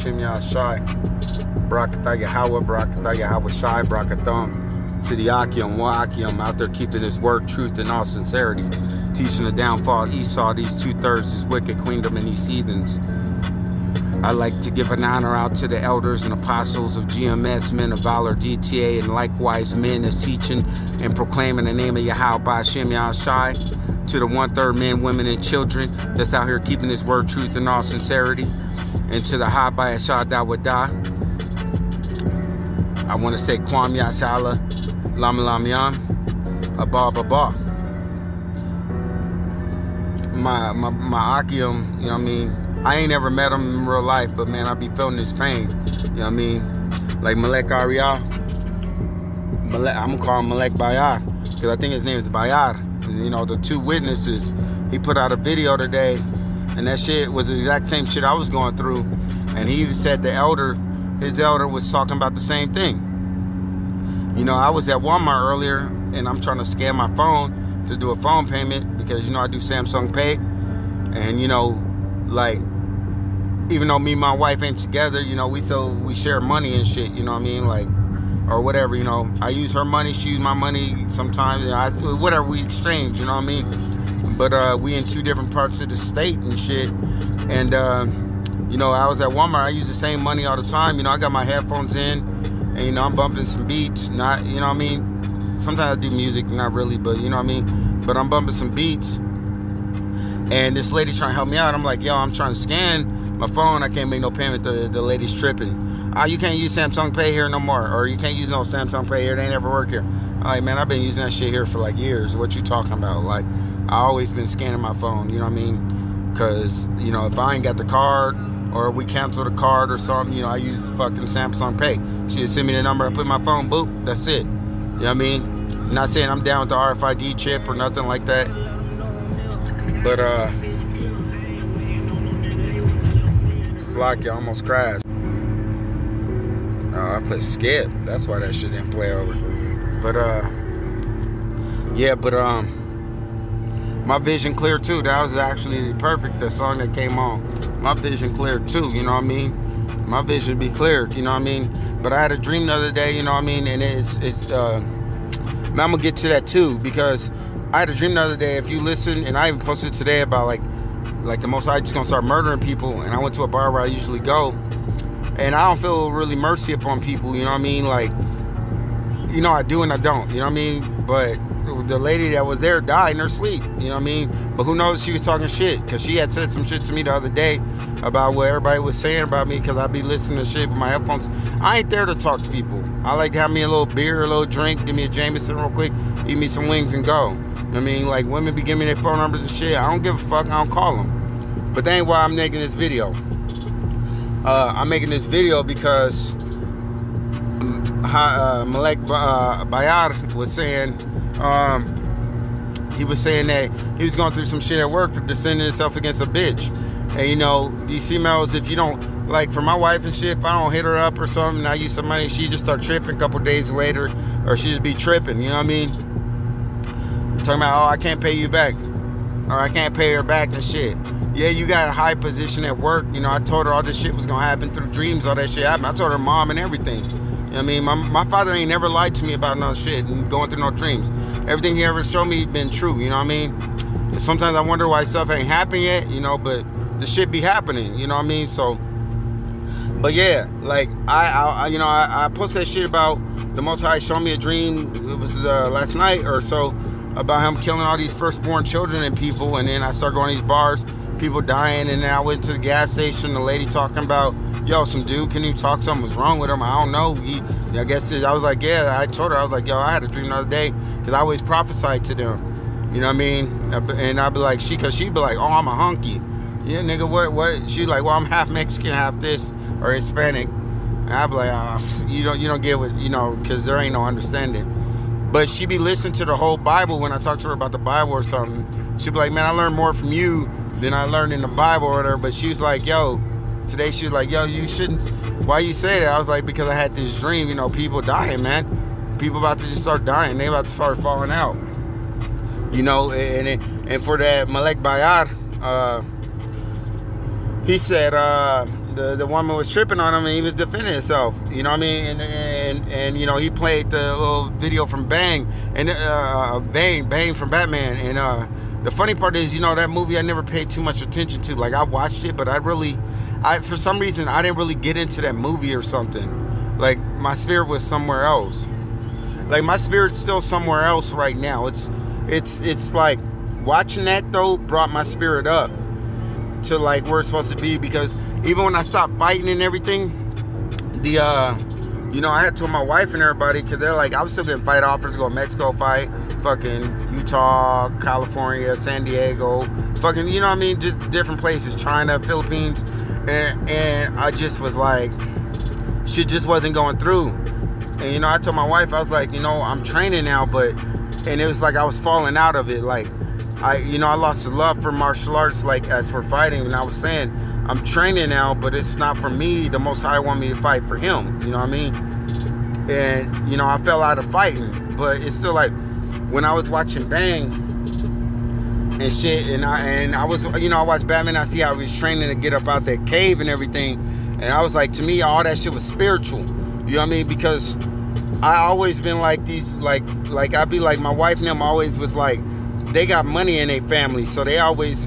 Ba'Shem Yahshai, Barakatah Yahweh, Barakatah Yahweh Shai, Barakatham to the Akim, Wa Akim, out there keeping his word, truth, in all sincerity, teaching the downfall of Esau, these 2/3, his wicked queendom, and these heathens. I'd like to give an honor out to the elders and apostles of GMS, Men of Valor, GTA, and likewise men that's teaching and proclaiming the name of Yahweh Ba'Shem Yahshai, to the 1/3 men, women, and children that's out here keeping his word, truth, in all sincerity, and to the Ha Bayashah Dawadah. I want to say Kwam Yasala, Lam Lam Yam, Abba Baba. My Akim, you know what I mean? I ain't ever met him in real life, but man, I be feeling his pain. You know what I mean? Like Malek Ariyah. I'm gonna call him Malek Bayar, because I think his name is Bayar. You know, the 2 witnesses. He put out a video today, and that shit was the exact same shit I was going through. And he even said his elder was talking about the same thing. You know, I was at Walmart earlier, and I'm trying to scan my phone to do a phone payment, because, you know, I do Samsung Pay. And, you know, like, even though me and my wife ain't together, you know, we share money and shit, you know what I mean? Like, or whatever, you know, I use her money, she use my money sometimes, whatever, we exchange, you know what I mean? But we in 2 different parts of the state and shit. And, you know, I was at Walmart, I use the same money all the time. You know, I got my headphones in, and, you know, I'm bumping some beats, not, you know what I mean? Sometimes I do music, not really, but, you know what I mean? But I'm bumping some beats. And this lady trying to help me out. I'm like, yo, I'm trying to scan my phone. I can't make no payment. The lady's tripping. You can't use Samsung Pay here no more. Or you can't use no Samsung Pay here. They ain't never work here. I'm like, man, I've been using that shit here for like years. What you talking about? Like, I always been scanning my phone. You know what I mean? Because, you know, if I ain't got the card, or we cancel the card or something, you know, I use fucking Samsung Pay. She just send me the number. I put my phone, boop, that's it. You know what I mean? I'm not saying I'm down with the RFID chip or nothing like that. But, Slocky almost crashed. I put skip. That's why that shit didn't play over. But, yeah, but, my vision clear too. That was actually perfect, the song that came on. My vision clear too, you know what I mean? My vision be clear, you know what I mean? But I had a dream the other day, you know what I mean? And I'm gonna get to that too, because I had a dream the other day. If you listen, and I even posted today about like the Most High just gonna start murdering people. And I went to a bar where I usually go, and I don't feel really mercy upon people, you know what I mean? Like, you know, I do and I don't, you know what I mean? But the lady that was there died in her sleep, you know what I mean? But who knows, she was talking shit, because she had said some shit to me the other day about what everybody was saying about me, because I be listening to shit with my headphones. I ain't there to talk to people. I like to have me a little beer, a little drink, give me a Jameson real quick, eat me some wings and go. I mean, like, women be giving me their phone numbers and shit. I don't give a fuck, I don't call them. But that ain't why I'm making this video. I'm making this video because Malek Bayar was saying, he was saying that he was going through some shit at work for defending himself against a bitch. And, you know, these females, if you don't, like, for my wife and shit, if I don't hit her up or something, and I use some money, she just start tripping a couple days later, or she just be tripping, you know what I mean? Talking about, oh, I can't pay you back, or I can't pay her back and shit. Yeah, you got a high position at work. You know, I told her all this shit was gonna happen through dreams, all that shit happened. I told her mom and everything. You know what I mean? My father ain't never lied to me about no shit and going through no dreams. Everything he ever showed me been true, you know what I mean? And sometimes I wonder why stuff ain't happened yet, you know, but the shit be happening, you know what I mean? So, but yeah, like, I posted that shit about the Most High showing me a dream. It was last night or so, about him killing all these firstborn children and people. And then I started going to these bars, people dying, and then I went to the gas station, the lady talking about, yo, some dude, can you talk, something was wrong with him? I don't know. I guess I was like, yeah, I told her, I was like, yo, I had a dream the other day, because I always prophesied to them, you know what I mean? And I'd be like, cause she'd be like, oh, I'm a hunky. Yeah, nigga, what? She's like, well, I'm half Mexican, half this, or Hispanic. And I'd be like, oh, you don't get what, you know, because there ain't no understanding. But she be listening to the whole Bible when I talk to her about the Bible or something. She'd be like, man, I learned more from you than I learned in the Bible or whatever. But she was like, yo, today she was like, yo, you shouldn't, why you say that? I was like, because I had this dream, you know, people dying, man. People about to just start dying. They about to start falling out. You know, and for that Malek Bayar, he said the woman was tripping on him, and he was defending himself. You know what I mean? And you know, he played the little video from Bang and Bang from Batman. And the funny part is, you know, that movie I never paid too much attention to. Like, I watched it, but for some reason I didn't really get into that movie or something. Like, my spirit was somewhere else. Like, my spirit's still somewhere else right now. It's like watching that though brought my spirit up to like where it's supposed to be, because even when I stopped fighting and everything, you know, I had told my wife and everybody, because they're like, I was still getting fight offers to go to Mexico fight, fucking Utah, California, San Diego, fucking, you know what I mean, just different places, China, Philippines, and I just was like, shit just wasn't going through. And you know, I told my wife, I was like, you know, I'm training now, and it was like I was falling out of it. Like, you know, I lost the love for martial arts, like, as for fighting. And I was saying, I'm training now, but it's not for me. The Most High want me to fight for him. You know what I mean? And, you know, I fell out of fighting. But it's still like, when I was watching Bang and shit, and I was, you know, I watched Batman, I see how he was training to get up out that cave and everything. And I was like, to me, all that shit was spiritual. You know what I mean? Because I always been like these, like I'd be like, my wife and them always was like, they got money in their family, so they always,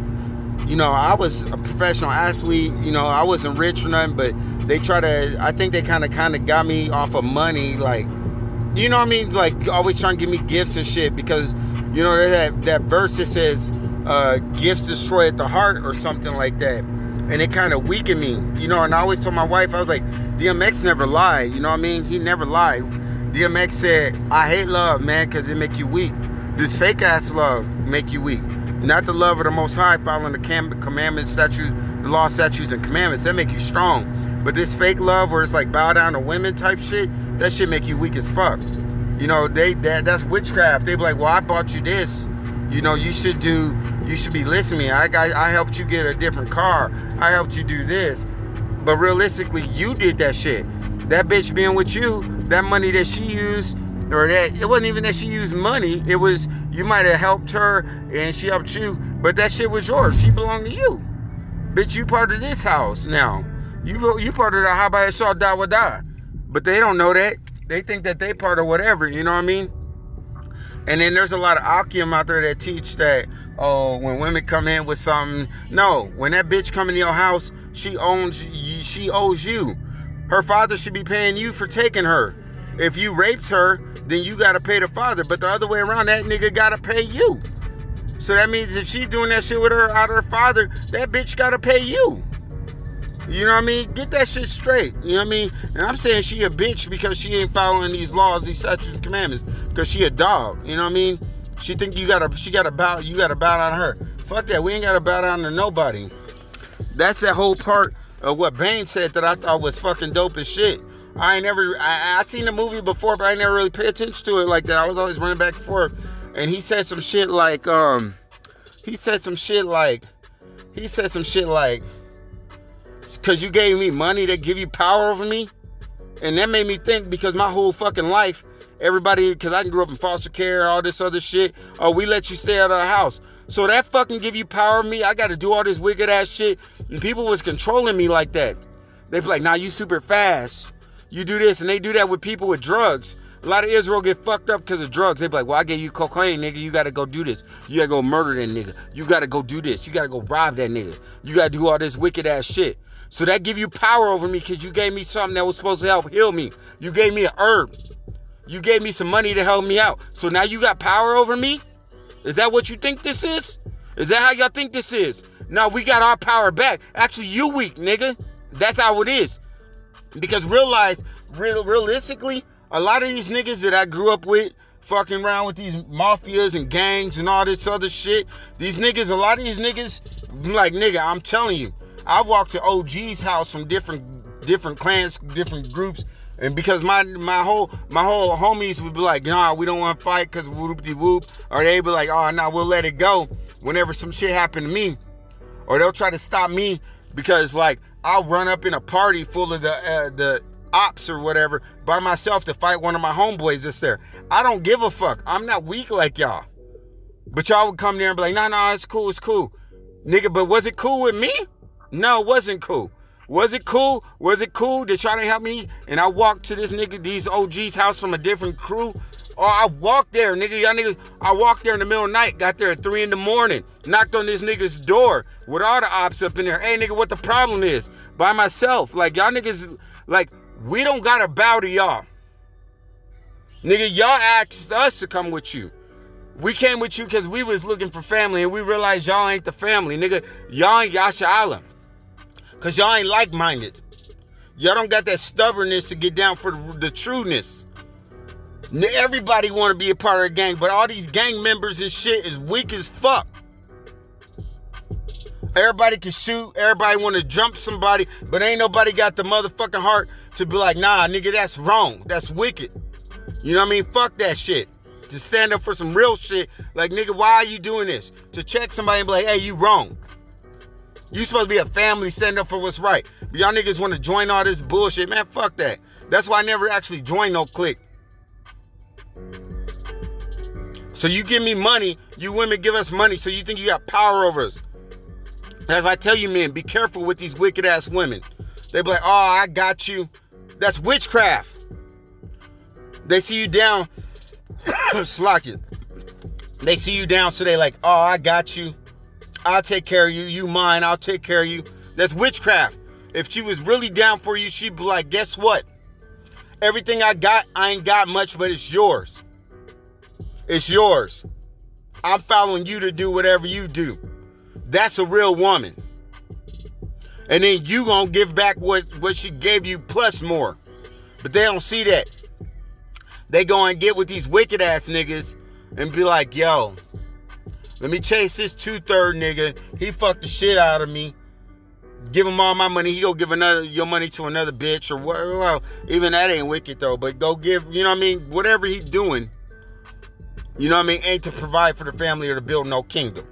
you know, I was a professional athlete, you know, I wasn't rich or nothing, but they try to, I think they kind of got me off of money, like, you know what I mean, like, always trying to give me gifts and shit, because, you know, that verse that says, gifts destroy at the heart or something like that, and it kind of weakened me, you know, and I always told my wife, I was like, DMX never lied, you know what I mean, he never lied. DMX said, I hate love, man, because it make you weak. This fake ass love make you weak. Not the love of the Most High, following the commandments, statutes, the law, statutes, and commandments. That make you strong. But this fake love where it's like bow down to women type shit, that shit make you weak as fuck. You know, that's witchcraft. They be like, well, I bought you this. You know, you should be listening to me. I helped you get a different car. I helped you do this. But realistically, you did that shit. That bitch being with you, that money that she used, or that, it wasn't even that she used money, it was, you might have helped her and she helped you, but that shit was yours. She belonged to you. Bitch, you part of this house now. You part of the Habaya Shaw Dawada. But they don't know that. They think that they part of whatever, you know what I mean? And then there's a lot of Akim out there that teach that, oh, when women come in with something, no, when that bitch come in your house, she owes you. Her father should be paying you for taking her. If you raped her, then you gotta pay the father. But the other way around, that nigga gotta pay you. So that means if she's doing that shit with her out of her father, that bitch gotta pay you. You know what I mean? Get that shit straight. You know what I mean? And I'm saying she a bitch because she ain't following these laws, these statutes and commandments. Because she a dog. You know what I mean? She think you gotta bow down to her. Fuck that. We ain't gotta bow down to nobody. That's that whole part of what Bane said that I thought was fucking dope as shit. I seen the movie before, but I never really paid attention to it like that. I was always running back and forth. And he said some shit like, because you gave me money that give you power over me. And that made me think, because my whole fucking life, everybody, because I grew up in foster care, all this other shit, oh, we let you stay out of the house. So that fucking give you power over me, I got to do all this wicked ass shit. And people was controlling me like that. They be like, nah, you super fast. You do this, and they do that with people with drugs. A lot of Israel get fucked up because of drugs. They be like, well, I gave you cocaine, nigga. You got to go do this. You got to go murder that nigga. You got to go do this. You got to go rob that nigga. You got to do all this wicked ass shit. So that give you power over me because you gave me something that was supposed to help heal me. You gave me an herb. You gave me some money to help me out. So now you got power over me? Is that what you think this is? Is that how y'all think this is? No, we got our power back. Actually, you weak, nigga. That's how it is. Because realistically, a lot of these niggas that I grew up with, fucking around with these mafias and gangs and all this other shit, a lot of these niggas, like, nigga, I'm telling you, I've walked to OG's house from different clans, different groups, and because my whole homies would be like, nah, we don't want to fight because whoop-de-whoop, or they be like, oh, nah, we'll let it go whenever some shit happen to me, or they'll try to stop me because, like, I'll run up in a party full of the ops or whatever by myself to fight one of my homeboys that's there. I don't give a fuck. I'm not weak like y'all. But y'all would come there and be like, nah, it's cool. Nigga, but was it cool with me? No, it wasn't cool. Was it cool? Was it cool to try to help me? And I walked to this nigga, these OG's house from a different crew. Or I walked there, nigga. Y'all niggas, I walked there in the middle of the night, got there at 3 in the morning, knocked on this nigga's door with all the ops up in there. Hey, nigga, what the problem is? By myself. Like, y'all niggas, like, we don't gotta bow to y'all. Nigga, y'all asked us to come with you. We came with you because we was looking for family and we realized y'all ain't the family. Nigga, y'all ain't Yasha Allah. Because y'all ain't like-minded. Y'all don't got that stubbornness to get down for the trueness. Everybody want to be a part of a gang, but all these gang members and shit is weak as fuck. Everybody can shoot. Everybody want to jump somebody, but ain't nobody got the motherfucking heart to be like, nah, nigga, that's wrong. That's wicked. You know what I mean? Fuck that shit. To stand up for some real shit. Like, nigga, why are you doing this? To check somebody and be like, hey, you wrong. You supposed to be a family, stand up for what's right. But y'all niggas want to join all this bullshit. Man, fuck that. That's why I never actually joined no clique. So you give me money, you women give us money, so you think you got power over us. As I tell you, men, be careful with these wicked ass women. They be like, oh, I got you. That's witchcraft. They see you down, slack it. They see you down, so they like, oh, I got you. I'll take care of you. You mine, I'll take care of you. That's witchcraft. If she was really down for you, she'd be like, guess what? Everything I got, I ain't got much, but it's yours. It's yours. I'm following you to do whatever you do. That's a real woman. And then you gonna give back what she gave you plus more. But they don't see that. They go and get with these wicked ass niggas and be like, yo, let me chase this 2/3 nigga. He fucked the shit out of me. Give him all my money. He go give your money to another bitch or whatever. Well, even that ain't wicked though. But go give, you know what I mean? Whatever he's doing, you know what I mean? Ain't to provide for the family or to build no kingdom.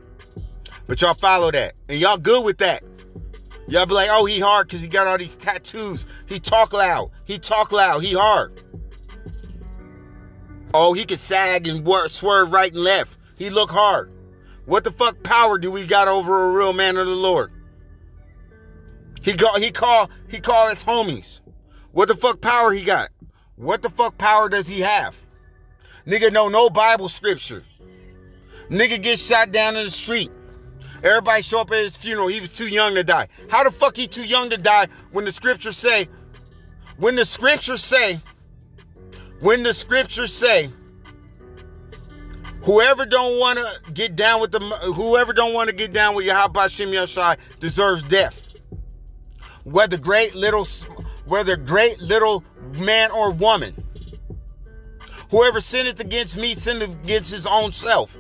But y'all follow that. And y'all good with that. Y'all be like, oh, he hard because he got all these tattoos. He talk loud. He talk loud. He hard. Oh, he can sag and swerve right and left. He look hard. What the fuck power do we got over a real man of the Lord? He call his homies. What the fuck power he got? What the fuck power does he have? Nigga know no Bible scripture. Nigga get shot down in the street. Everybody show up at his funeral. He was too young to die. How the fuck he too young to die when the scriptures say, whoever don't want to get down with Yahweh Shem Yashai deserves death. Whether great little man or woman. Whoever sinneth against me sinneth against his own self.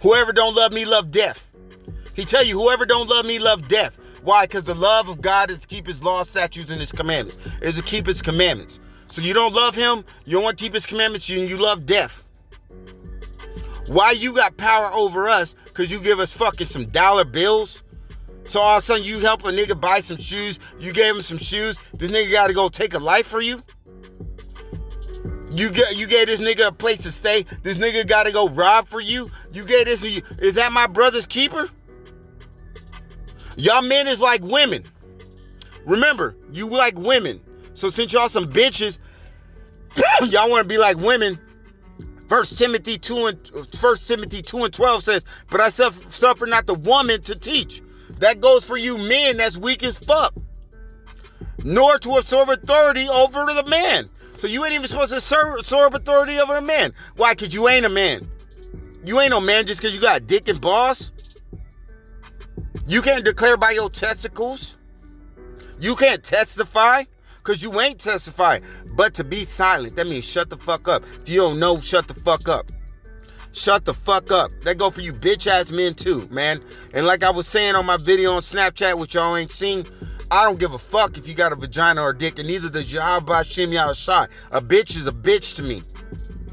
Whoever don't love me love death. He tell you, whoever don't love me love death. Why? Because the love of God is to keep his laws, statutes, and his commandments. Is to keep his commandments. So you don't love him, you don't want to keep his commandments, you love death. Why you got power over us? Because you give us fucking some dollar bills. So all of a sudden you help a nigga buy some shoes. You gave him some shoes. This nigga got to go take a life for you. You gave this nigga a place to stay. This nigga got to go rob for you. You gave this. Is that my brother's keeper? Y'all men is like women. Remember, you like women. So since y'all some bitches, y'all want to be like women. 1 Timothy 2 and 12 says, but I suffer not the woman to teach. That goes for you men that's weak as fuck. Nor to absorb authority over the man. So you ain't even supposed to absorb authority over a man. Why? Because you ain't a man. You ain't no man just because you got dick and balls. You can't declare by your testicles. You can't testify because you ain't testify. But to be silent, that means shut the fuck up. If you don't know, shut the fuck up. Shut the fuck up. That go for you bitch ass men too, man. And like I was saying on my video on Snapchat, which y'all ain't seen, I don't give a fuck if you got a vagina or a dick, and neither does Yahweh Shem Yahshai. A bitch is a bitch to me.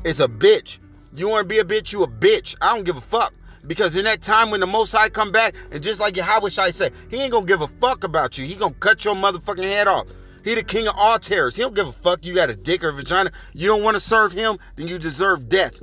It's a bitch. You want to be a bitch, you a bitch. I don't give a fuck. Because in that time when the Most High come back, and just like Yahweh Shai said, he ain't gonna give a fuck about you. He gonna cut your motherfucking head off. He the king of all terrors. He don't give a fuck you got a dick or a vagina. You don't want to serve him, then you deserve death.